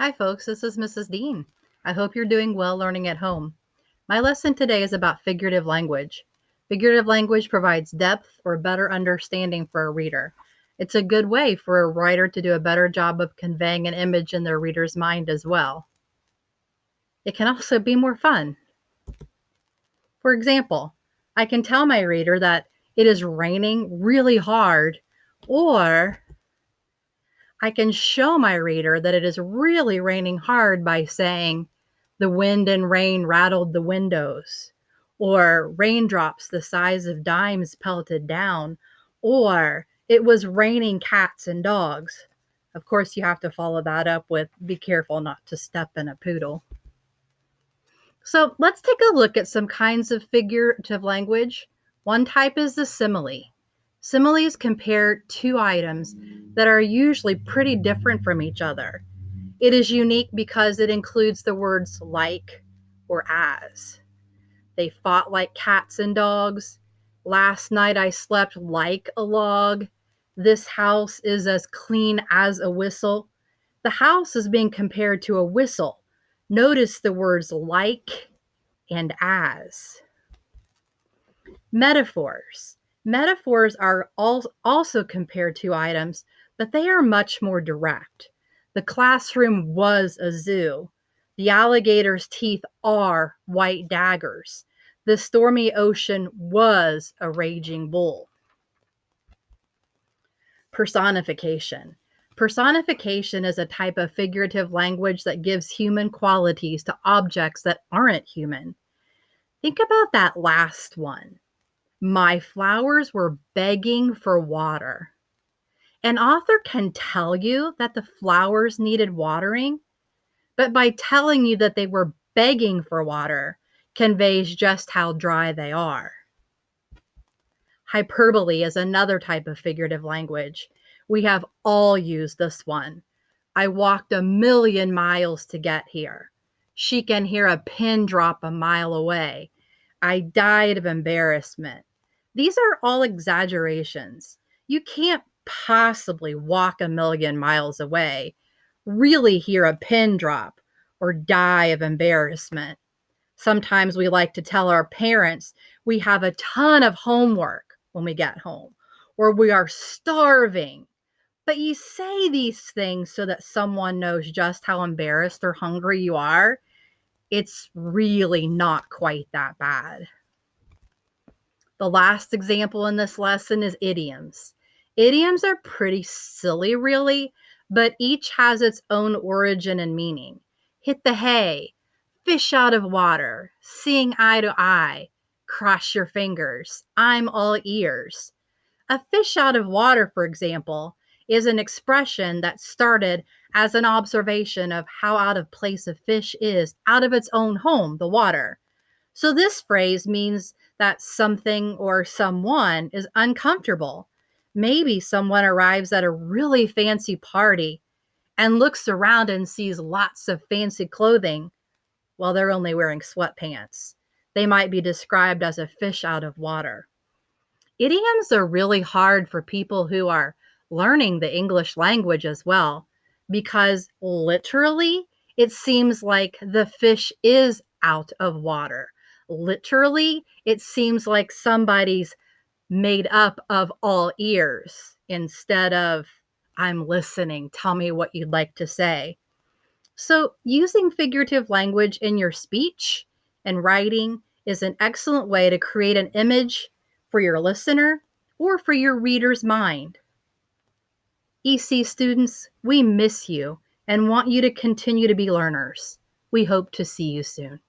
Hi, folks. This is Mrs. Dean. I hope you're doing well learning at home. My lesson today is about figurative language. Figurative language provides depth or better understanding for a reader. It's a good way for a writer to do a better job of conveying an image in their reader's mind as well. It can also be more fun. For example, I can tell my reader that it is raining really hard, or I can show my reader that it is really raining hard by saying, the wind and rain rattled the windows, or raindrops the size of dimes pelted down, or it was raining cats and dogs. Of course, you have to follow that up with, be careful not to step in a poodle. So let's take a look at some kinds of figurative language. One type is the simile. Similes compare two items that are usually pretty different from each other. It is unique because it includes the words like or as. They fought like cats and dogs. Last night I slept like a log. This house is as clean as a whistle. The house is being compared to a whistle. Notice the words like and as. Metaphors. Metaphors are also compared to items, but they are much more direct. The classroom was a zoo. The alligator's teeth are white daggers. The stormy ocean was a raging bull. Personification. Personification is a type of figurative language that gives human qualities to objects that aren't human. Think about that last one. My flowers were begging for water. An author can tell you that the flowers needed watering, but by telling you that they were begging for water conveys just how dry they are. Hyperbole is another type of figurative language. We have all used this one. I walked 1,000,000 miles to get here. She can hear a pin drop a mile away. I died of embarrassment. These are all exaggerations. You can't possibly walk 1,000,000 miles away, really hear a pin drop, or die of embarrassment. Sometimes we like to tell our parents we have a ton of homework when we get home, or we are starving. But you say these things so that someone knows just how embarrassed or hungry you are. It's really not quite that bad. The last example in this lesson is idioms. Idioms are pretty silly, really, but each has its own origin and meaning. Hit the hay, fish out of water, seeing eye to eye, cross your fingers, I'm all ears. A fish out of water, for example, is an expression that started as an observation of how out of place a fish is out of its own home, the water. So this phrase means that something or someone is uncomfortable. Maybe someone arrives at a really fancy party and looks around and sees lots of fancy clothing while they're only wearing sweatpants. They might be described as a fish out of water. Idioms are really hard for people who are learning the English language as well, because literally it seems like the fish is out of water. Literally, it seems like somebody's made up of all ears instead of, I'm listening, tell me what you'd like to say. So, using figurative language in your speech and writing is an excellent way to create an image for your listener or for your reader's mind. EC students, we miss you and want you to continue to be learners. We hope to see you soon.